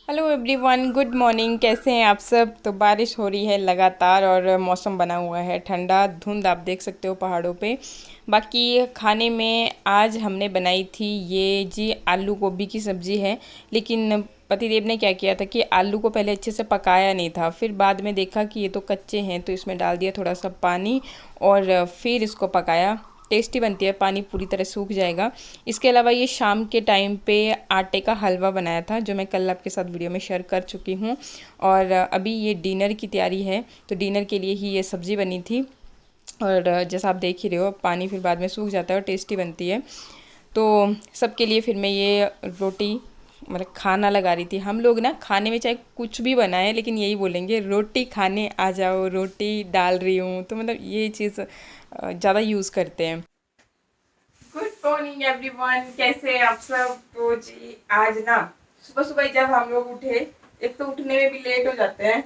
Hello everyone, good morning. कैसे हैं आप सब? तो बारिश हो रही है लगातार और मौसम बना हुआ है ठंडा, धुंध आप देख सकते हो पहाड़ों पे। बाकी खाने में आज हमने बनाई थी ये जी आलू गोभी की सब्ज़ी है। लेकिन पतिदेव ने क्या किया था कि आलू को पहले अच्छे से पकाया नहीं था, फिर बाद में देखा कि ये तो कच्चे हैं तो इसमें डाल दिया थोड़ा सा पानी और फिर इसको पकाया। टेस्टी बनती है, पानी पूरी तरह सूख जाएगा। इसके अलावा ये शाम के टाइम पे आटे का हलवा बनाया था, जो मैं कल आपके साथ वीडियो में शेयर कर चुकी हूँ। और अभी ये डिनर की तैयारी है, तो डिनर के लिए ही ये सब्ज़ी बनी थी। और जैसा आप देख ही रहे हो, पानी फिर बाद में सूख जाता है और टेस्टी बनती है। तो सबके लिए फिर मैं ये रोटी मतलब खाना लगा रही थी। हम लोग ना खाने में चाहे कुछ भी बनाए लेकिन यही बोलेंगे, रोटी खाने आ जाओ, रोटी डाल रही हूँ। तो मतलब ये चीज़ ज़्यादा यूज़ करते हैं। गुड मॉर्निंग एवरीवन, कैसे हैं आप सब? तो जी आज ना सुबह सुबह जब हम लोग उठे, एक तो उठने में भी लेट हो जाते हैं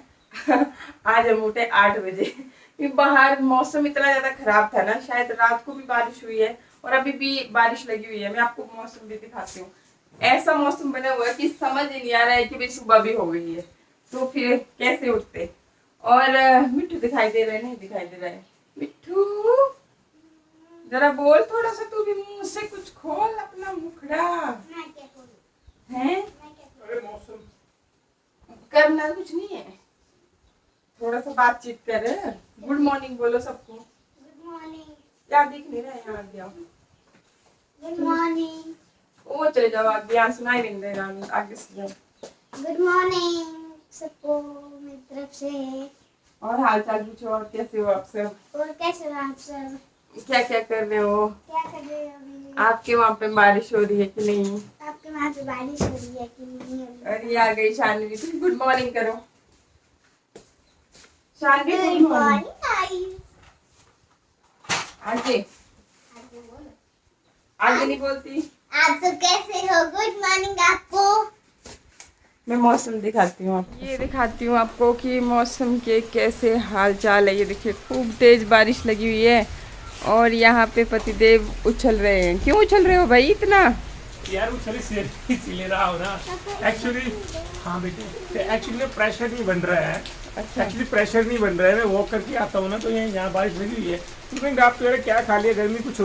आज हम उठे 8 बजे क्योंकि बाहर मौसम इतना ज्यादा खराब था ना, शायद रात को भी बारिश हुई है और अभी भी बारिश लगी हुई है। मैं आपको मौसम भी दिखाती हूँ। ऐसा मौसम बना हुआ है कि समझ ही नहीं आ रहा है कि भाई सुबह भी हो गई है, तो फिर कैसे उठते। और मिट्टू दिखाई दे रहा है? नहीं दिखाई दे रहा है। मिट्टू जरा बोल, थोड़ा सा तू भी मुंह से कुछ खोल अपना मुखड़ा। मैं क्या खोलूं? हैं? मैं क्या खोलूं? अरे मौसम करना कुछ नहीं है, थोड़ा सा बातचीत कर। गुड मॉर्निंग बोलो सबको। Good morning. क्या दिख नहीं रहा है? यहाँ आगे आओ। Good morning. ओ चले जाओ आगे, यहाँ सुनाई नहीं दे रहा, आगे से जाओ। गुड मॉर्निंग सबको मेरी तरफ से। और हाल चाल पूछो, और कैसे हो आप सब? और कैसे हो आप सब? क्या क्या कर रहे हो? क्या कर रहे हो अभी? आपके वहाँ पे बारिश हो रही है कि नहीं? आपके वहाँ पे बारिश हो रही है कि नहीं? अरे आ गई शानवी, तुम गुड मॉर्निंग करो। Shanvi good morning. आगे आगे नहीं बोलती। आप सब कैसे हो? गुड मॉर्निंग आपको। मैं मौसम दिखाती हूँ आपको, ये दिखाती हूँ आपको कि मौसम के कैसे हाल चाल है। ये देखिए खूब तेज बारिश लगी हुई है और यहाँ पे पतिदेव उछल रहे हैं। क्यों उछल रहे हो भाई इतना? यार उछल इसीलिए रहा हो ना एक्चुअली। हाँ बेटे, एक्चुअली प्रेशर नहीं बन रहा है। अच्छा, एक्चुअली प्रेशर नहीं बन रहा है। मैं वॉक करके आता हूँ ना, तो यहाँ बारिश लगी हुई है। तो आप तो क्या खा लिया, गर्मी कुछ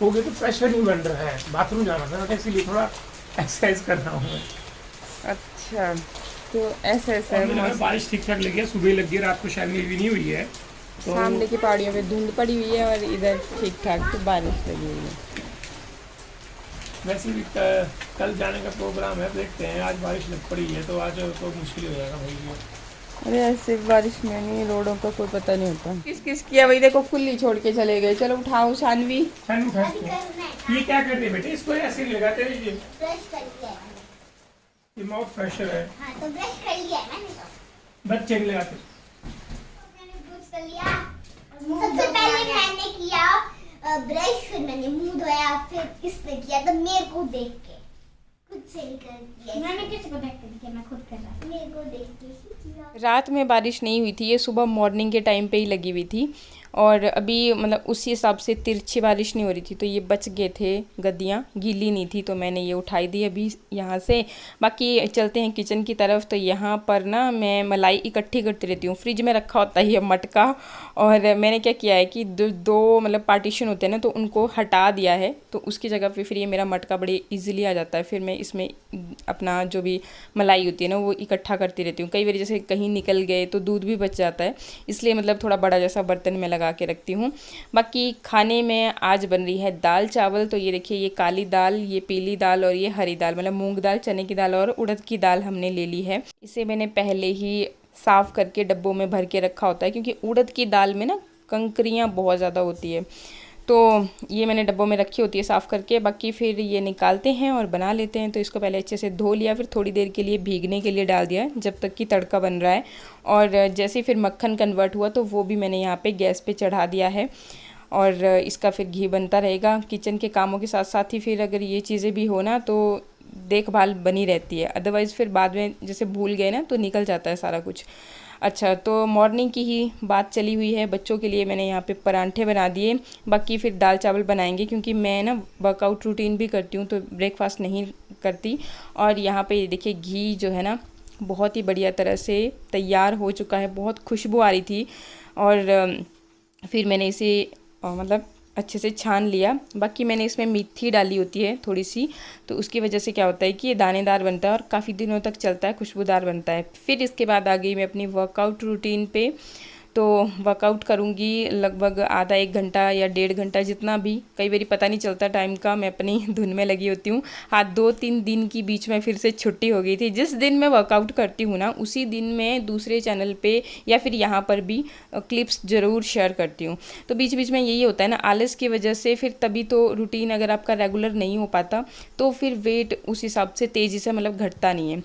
हो गई तो प्रेशर नहीं बन रहा है। बाथरूम जाना था ना, इसीलिए थोड़ा एक्सरसाइज कर रहा हूँ मैं। अच्छा, तो ऐसा ऐसा है मौसम। बारिश ठीक ठाक लगी है, सुबह लगी है, रात को शायद भी नहीं हुई है। तो सामने की पहाड़ियों पे धुंध पड़ी हुई है और इधर ठीक ठाक तो बारिश लगी हुई है। वैसे भी कल जाने का प्रोग्राम है, देखते हैं। आज बारिश लग पड़ी है तो आज तो मुश्किल हो जाएगा भाई। अरे ऐसे बारिश में नहीं, रोडों का कोई पता नहीं होता। किस किस किया भाई, देखो खुली छोड़ के चले गए। चलो उठाओ शानवी। ये क्या कर रही है बेटे? इसको ऐसे लगाते रहिए। ब्रश कर लिया है, ये माउथ फ्रेशर है। हाँ, तो ब्रश कर लिया है मैंने तो। बच्चे नहीं लगाते। मैंने ब्रश कर लिया। सबसे पहले मैंने किया ब्रश, फिर मैंने मुंह धोया, फिर किसने किया तो मेरे को देख के खुद से ही कर दिया। मैंने किसी को देख के किया, मैं खुद कर रहा, मेरे को देख के ही किया। रात में बारिश नहीं हुई थी, ये सुबह मॉर्निंग के टाइम पे ही लगी हुई थी। और अभी मतलब उसी हिसाब से तिरछी बारिश नहीं हो रही थी, तो ये बच गए थे। गद्दियाँ गीली नहीं थी तो मैंने ये उठाई दी अभी यहाँ से। बाकी चलते हैं किचन की तरफ। तो यहाँ पर ना मैं मलाई इकट्ठी करती रहती हूँ, फ्रिज में रखा होता है ये मटका। और मैंने क्या किया है कि दो मतलब पार्टीशन होते हैं ना, तो उनको हटा दिया है। तो उसकी जगह पे फिर ये मेरा मटका बड़े ईजिली आ जाता है। फिर मैं इसमें अपना जो भी मलाई होती है ना वो इकट्ठा करती रहती हूँ। कई बार जैसे कहीं निकल गए तो दूध भी बच जाता है, इसलिए मतलब थोड़ा बड़ा जैसा बर्तन में लगा के रखती हूँ। बाकी खाने में आज बन रही है दाल चावल। तो ये देखिए, ये काली दाल, ये पीली दाल और ये हरी दाल, मतलब मूंग दाल, चने की दाल और उड़द की दाल हमने ले ली है। इसे मैंने पहले ही साफ़ करके डब्बों में भर के रखा होता है, क्योंकि उड़द की दाल में ना कंकरियाँ बहुत ज़्यादा होती है। तो ये मैंने डब्बों में रखी होती है साफ़ करके। बाकी फिर ये निकालते हैं और बना लेते हैं। तो इसको पहले अच्छे से धो लिया, फिर थोड़ी देर के लिए भीगने के लिए डाल दिया जब तक कि तड़का बन रहा है। और जैसे फिर मक्खन कन्वर्ट हुआ तो वो भी मैंने यहाँ पे गैस पे चढ़ा दिया है और इसका फिर घी बनता रहेगा। किचन के कामों के साथ साथ ही फिर अगर ये चीज़ें भी हो ना तो देखभाल बनी रहती है, अदरवाइज़ फिर बाद में जैसे भूल गए ना तो निकल जाता है सारा कुछ। अच्छा, तो मॉर्निंग की ही बात चली हुई है। बच्चों के लिए मैंने यहाँ पे परांठे बना दिए। बाकी फिर दाल चावल बनाएंगे, क्योंकि मैं ना वर्कआउट रूटीन भी करती हूँ तो ब्रेकफास्ट नहीं करती। और यहाँ पे देखिए घी जो है ना बहुत ही बढ़िया तरह से तैयार हो चुका है, बहुत खुशबू आ रही थी। और फिर मैंने इसे मतलब अच्छे से छान लिया। बाकी मैंने इसमें मेथी डाली होती है थोड़ी सी, तो उसकी वजह से क्या होता है कि ये दानेदार बनता है और काफ़ी दिनों तक चलता है, खुशबूदार बनता है। फिर इसके बाद आ गई मैं अपनी वर्कआउट रूटीन पे। तो वर्कआउट करूँगी लगभग आधा 1 घंटा या 1.5 घंटा, जितना भी, कई बार पता नहीं चलता टाइम का, मैं अपनी धुन में लगी होती हूँ। हाँ, 2-3 दिन की बीच में फिर से छुट्टी हो गई थी। जिस दिन मैं वर्कआउट करती हूँ ना, उसी दिन मैं दूसरे चैनल पे या फिर यहाँ पर भी क्लिप्स ज़रूर शेयर करती हूँ। तो बीच बीच में यही होता है ना, आलस की वजह से फिर तभी तो रूटीन अगर आपका रेगुलर नहीं हो पाता तो फिर वेट उस हिसाब से तेज़ी से मतलब घटता नहीं है।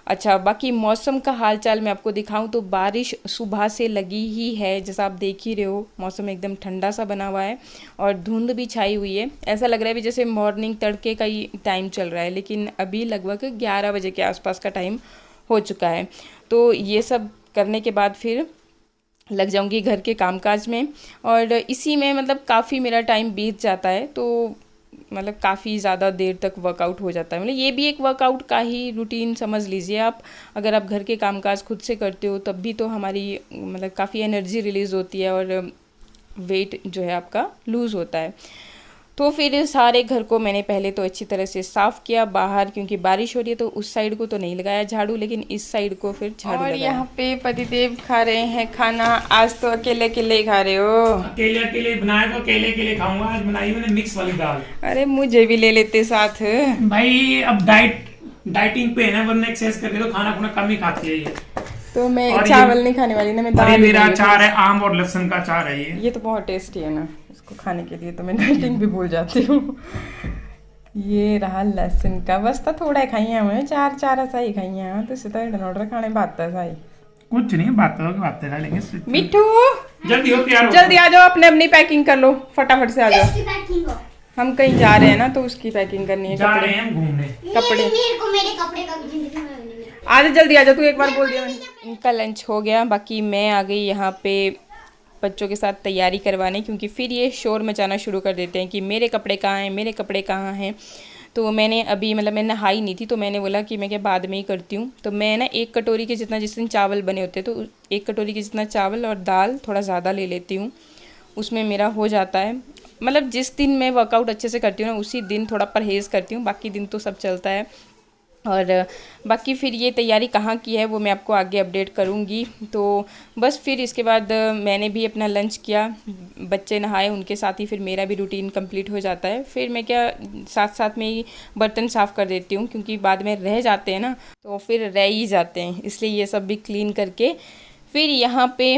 अच्छा, बाकी मौसम का हाल चाल मैं आपको दिखाऊं तो बारिश सुबह से लगी ही है, जैसा आप देख ही रहे हो। मौसम एकदम ठंडा सा बना हुआ है और धुंध भी छाई हुई है। ऐसा लग रहा है भी जैसे मॉर्निंग तड़के का ही टाइम चल रहा है, लेकिन अभी लगभग 11 बजे के आसपास का टाइम हो चुका है। तो ये सब करने के बाद फिर लग जाऊंगी घर के कामकाज में, और इसी में मतलब काफ़ी मेरा टाइम बीत जाता है। तो मतलब काफ़ी ज़्यादा देर तक वर्कआउट हो जाता है। मतलब ये भी एक वर्कआउट का ही रूटीन समझ लीजिए आप। अगर आप घर के कामकाज खुद से करते हो तब भी तो हमारी मतलब काफ़ी एनर्जी रिलीज़ होती है और वेट जो है आपका लूज़ होता है। तो फिर सारे घर को मैंने पहले तो अच्छी तरह से साफ़ किया बाहर, क्योंकि बारिश हो रही है तो उस साइड को तो नहीं लगाया झाड़ू, लेकिन इस साइड को फिर झाड़ू लगाया। यहाँ पे पतिदेव खा रहे हैं खाना। आज तो अकेले अकेले खा रहे हो? अकेले अकेले बनाया तो अकेले अकेले खाऊंगा। आज बनाई मैंने मिक्स वाली दाल। अरे मुझे भी ले लेते साथ। भाई अब डाइटिंग पे है ना, वरना एक्सरसाइज करके तो खाना खुना कम ही खाती है ये। तो मैं चावल नहीं खाने वाली ना, मैं दाल। मेरा अचार है, आम और लहसुन का अचार है ये तो बहुत टेस्टी है ना, इसको खाने के लिए तो मैं डाइटिंग भी भूल जाती हूँ। ये रहा लहसुन का, बस तो थोड़ा खाई है मैं, 4 ऐसा ही खाई है। तो सीधा ऑर्डर खाने बात है साई कुछ नहीं, बातें खा लेंगे। मिठू जल्दी हो, तैयार हो, जल्दी आ जाओ, अपनी पैकिंग कर लो, फटाफट से आ जाओ। हम कहीं जा रहे हैं ना तो उसकी पैकिंग करनी है। जा रहे हैं हम घूमने। कपड़े मेरे कपड़े का जिंदगी में आ जा, जल्दी आ जा, तू एक बार बोल दिया मैंने। इनका लंच हो गया, बाकी मैं आ गई यहाँ पे बच्चों के साथ तैयारी करवाने, क्योंकि फिर ये शोर मचाना शुरू कर देते हैं कि मेरे कपड़े कहाँ हैं, मेरे कपड़े कहाँ हैं। तो मैंने अभी मतलब मैं नहाई नहीं थी, तो मैंने बोला कि मैं क्या बाद में ही करती हूँ। तो मैं ना 1 कटोरी के जितना, जिस दिन चावल बने होते हैं तो 1 कटोरी के जितना चावल और दाल थोड़ा ज़्यादा ले लेती हूँ, उसमें मेरा हो जाता है। मतलब जिस दिन मैं वर्कआउट अच्छे से करती हूँ ना, उसी दिन थोड़ा परहेज़ करती हूँ, बाकी दिन तो सब चलता है। और बाकी फिर ये तैयारी कहाँ की है वो मैं आपको आगे अपडेट करूँगी। तो बस फिर इसके बाद मैंने भी अपना लंच किया, बच्चे नहाए, उनके साथ ही फिर मेरा भी रूटीन कंप्लीट हो जाता है। फिर मैं क्या साथ साथ में ही बर्तन साफ़ कर देती हूँ, क्योंकि बाद में रह जाते हैं ना, तो फिर रह ही जाते हैं, इसलिए ये सब भी क्लीन करके फिर यहाँ पे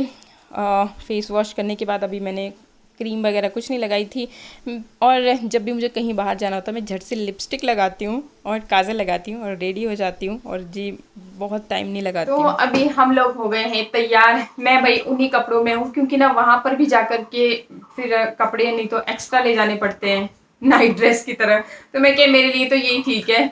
फेस वॉश करने के बाद अभी मैंने क्रीम वगैरह कुछ नहीं लगाई थी। और जब भी मुझे कहीं बाहर जाना होता है मैं झट से लिपस्टिक लगाती हूँ और काजल लगाती हूँ और रेडी हो जाती हूँ, और जी बहुत टाइम नहीं लगाती। तो अभी हम लोग हो गए हैं तैयार। मैं भाई उन्हीं कपड़ों में हूँ, क्योंकि ना वहाँ पर भी जाकर के फिर कपड़े नहीं तो एक्स्ट्रा ले जाने पड़ते हैं नाइट ड्रेस की तरह। तो मैं क्या, मेरे लिए तो यही ठीक है,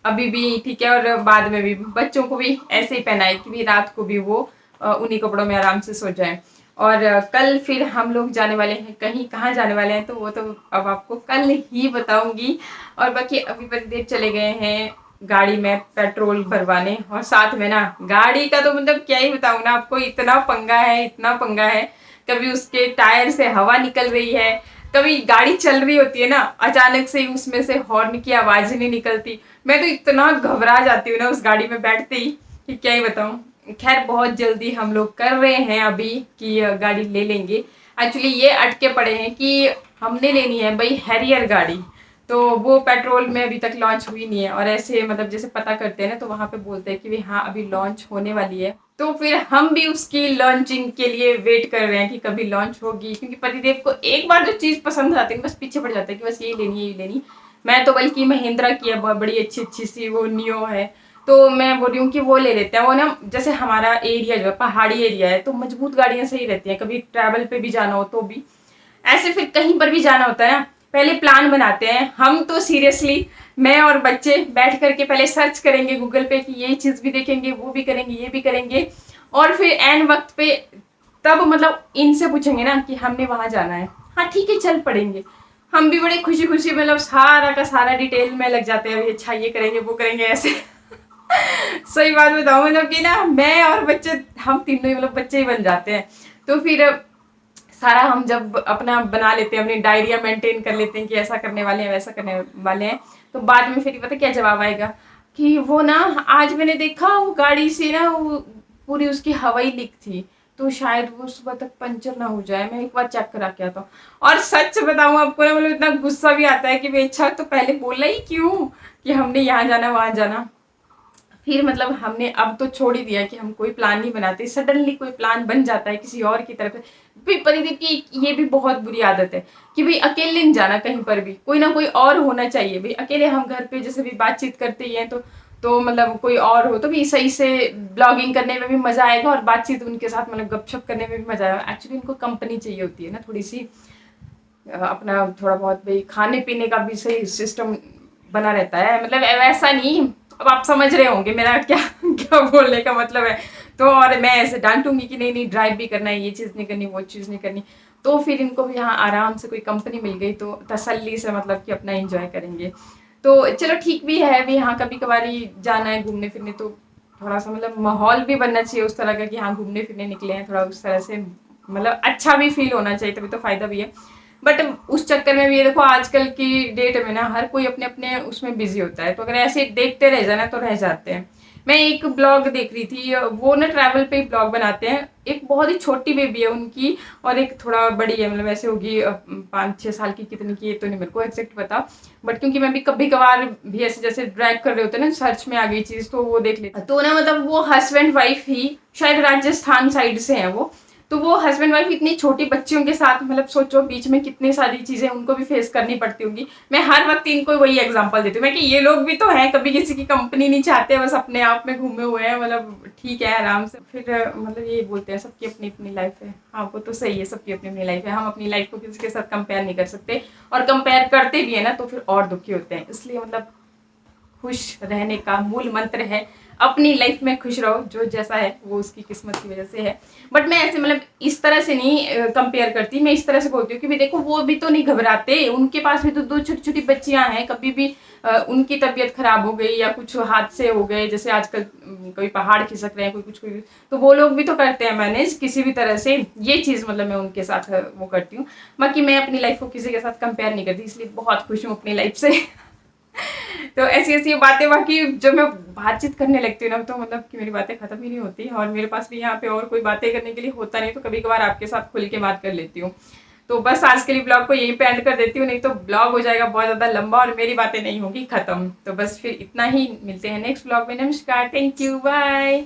अभी भी ठीक है और बाद में भी। बच्चों को भी ऐसे ही पहनाए कि भी रात को भी वो उन्हीं कपड़ों में आराम से सो जाए। और कल फिर हम लोग जाने वाले हैं कहीं, कहाँ जाने वाले हैं तो वो तो अब आपको कल ही बताऊंगी। और बाकी अभी पतिदेव चले गए हैं गाड़ी में पेट्रोल भरवाने, और साथ में ना गाड़ी का तो मतलब क्या ही बताऊं ना आपको, इतना पंगा है, इतना पंगा है। कभी उसके टायर से हवा निकल रही है, कभी गाड़ी चल रही होती है ना, अचानक से उसमें से हॉर्न की आवाज नहीं निकलती। मैं तो इतना घबरा जाती हूँ ना उस गाड़ी में बैठते ही कि क्या ही बताऊं। खैर बहुत जल्दी हम लोग कर रहे हैं अभी कि गाड़ी ले लेंगे। एक्चुअली ये अटके पड़े हैं कि हमने लेनी है भाई हैरियर गाड़ी, तो वो पेट्रोल में अभी तक लॉन्च हुई नहीं है। और ऐसे मतलब जैसे पता करते हैं ना तो वहाँ पे बोलते हैं कि भाई हाँ अभी लॉन्च होने वाली है। तो फिर हम भी उसकी लॉन्चिंग के लिए वेट कर रहे हैं कि कभी लॉन्च होगी, क्योंकि पतिदेव को एक बार जो चीज़ पसंद आती है बस पीछे पड़ जाता है कि बस यही लेनी है, यही लेनी। मैं तो बल्कि महिंद्रा की है, बहुत बड़ी अच्छी सी वो नियो है, तो मैं बोल रही हूँ कि वो ले लेते हैं। वो ना जैसे हमारा एरिया जो है पहाड़ी एरिया है, तो मजबूत गाड़ियाँ सही रहती हैं, कभी ट्रैवल पे भी जाना हो तो भी, ऐसे फिर कहीं पर भी जाना होता है ना, पहले प्लान बनाते हैं हम तो सीरियसली। मैं और बच्चे बैठ करके पहले सर्च करेंगे गूगल पे कि ये चीज़ भी देखेंगे, वो भी करेंगे, ये भी करेंगे, और फिर एन वक्त पे तब मतलब इनसे पूछेंगे ना कि हमने वहाँ जाना है, हाँ ठीक है चल पड़ेंगे। हम भी बड़े खुशी खुशी मतलब सारा का सारा डिटेल में लग जाते हैं, अच्छा ये करेंगे वो करेंगे ऐसे। सही बात बताऊं, मतलब कि ना मैं और बच्चे, हम तीनों ही मतलब बच्चे ही बन जाते हैं। तो फिर सारा हम जब अपना बना लेते हैं, अपनी डायरिया मेंटेन कर लेते हैं कि ऐसा करने वाले हैं वैसा करने वाले हैं, तो बाद में फिर पता क्या जवाब आएगा कि वो ना आज मैंने देखा वो गाड़ी से ना वो पूरी उसकी हवा ही लीक थी, तो शायद वो सुबह तक पंचर ना हो जाए, मैं एक बार चेक करा के आता हूँ। और सच बताऊं आपको ना, मतलब इतना गुस्सा भी आता है कि भाई अच्छा तो पहले बोला ही क्यों कि हमने यहाँ जाना वहां जाना। फिर मतलब हमने अब तो छोड़ ही दिया कि हम कोई प्लान नहीं बनाते, सडनली कोई प्लान बन जाता है किसी और की तरफ। फिर परिदीप की ये भी बहुत बुरी आदत है कि भाई अकेले नहीं जाना कहीं पर भी, कोई ना कोई और होना चाहिए। भाई अकेले हम घर पे जैसे भी बातचीत करते ही हैं, तो मतलब कोई और हो तो भी सही से ब्लॉगिंग करने में भी मजा आएगा और बातचीत उनके साथ मतलब गपशप करने में भी मजा आएगा। एक्चुअली उनको कंपनी चाहिए होती है ना थोड़ी सी, अपना थोड़ा बहुत भाई खाने पीने का भी सही सिस्टम बना रहता है, मतलब वैसा नहीं। अब आप समझ रहे होंगे मेरा क्या क्या बोलने का मतलब है। तो और मैं ऐसे डांटूंगी कि नहीं नहीं ड्राइव भी करना है, ये चीज़ नहीं करनी वो चीज़ नहीं करनी, तो फिर इनको भी यहाँ आराम से कोई कंपनी मिल गई तो तसल्ली से मतलब कि अपना एंजॉय करेंगे। तो चलो ठीक भी है, भी यहाँ कभी कभार जाना है घूमने फिरने, तो थोड़ा सा मतलब माहौल भी बनना चाहिए उस तरह का कि हाँ घूमने फिरने निकले हैं, थोड़ा उस तरह से मतलब अच्छा भी फील होना चाहिए, तभी तो फायदा भी है। बट उस चक्कर में भी ये देखो आजकल की डेट में ना हर कोई अपने अपने उसमें बिजी होता है, तो अगर ऐसे देखते रह जाना तो रह जाते हैं। मैं एक ब्लॉग देख रही थी, वो ना ट्रैवल पे ब्लॉग बनाते हैं, एक बहुत ही छोटी बेबी है उनकी और एक थोड़ा बड़ी है, मतलब ऐसे होगी 5-6 साल की, कितनी की ये तो नहीं मेरे को एग्जैक्ट पता। बट क्योंकि मैं भी कभी कभार भी ऐसे जैसे ड्रैग कर रहे होते हैं ना, सर्च में आ गई चीज तो वो देख लेती, तो ना मतलब वो हस्बैंड वाइफ ही शायद राजस्थान साइड से है वो, तो वो हस्बैंड वाइफ इतनी छोटी बच्चियों के साथ, मतलब सोचो बीच में कितनी सारी चीजें उनको भी फेस करनी पड़ती होंगी। मैं हर वक्त इनको वही एग्जांपल देती हूँ मैं कि ये लोग भी तो हैं, कभी किसी की कंपनी नहीं चाहते, बस अपने आप में घूमे हुए हैं, मतलब ठीक है आराम से। फिर मतलब ये बोलते हैं सबकी अपनी अपनी लाइफ है। हाँ वो तो सही है, सबकी अपनी अपनी लाइफ है, हम अपनी लाइफ को किसी के साथ कंपेयर नहीं कर सकते, और कंपेयर करते भी है ना तो फिर और दुखी होते हैं। इसलिए मतलब खुश रहने का मूल मंत्र है अपनी लाइफ में खुश रहो, जो जैसा है वो उसकी किस्मत की वजह से है। बट मैं ऐसे मतलब इस तरह से नहीं कंपेयर करती, मैं इस तरह से बोलती हूँ कि भी देखो वो भी तो नहीं घबराते, उनके पास भी तो 2 छोटी छोटी बच्चियां हैं, कभी भी उनकी तबीयत खराब हो गई या कुछ हादसे हो गए, जैसे आजकल कोई पहाड़ खिसक रहे हैं कोई कुछ कोई, तो वो लोग भी तो करते हैं मैनेज किसी भी तरह से। ये चीज मतलब मैं उनके साथ वो करती हूँ, बाकी मैं अपनी लाइफ को किसी के साथ कंपेयर नहीं करती, इसलिए बहुत खुश हूँ अपनी लाइफ से। तो ऐसी ऐसी बातें, बाकी जब मैं बातचीत करने लगती हूँ ना तो मतलब कि मेरी बातें खत्म ही नहीं होती, और मेरे पास भी यहाँ पे और कोई बातें करने के लिए होता नहीं, तो कभी कभार आपके साथ खुल के बात कर लेती हूँ। तो बस आज के लिए ब्लॉग को यहीं पे एंड कर देती हूँ, नहीं तो ब्लॉग हो जाएगा बहुत ज्यादा लंबा और मेरी बातें नहीं होगी खत्म। तो बस फिर इतना ही, मिलते हैं नेक्स्ट ब्लॉग में। नमस्कार, थैंक यू, बाय।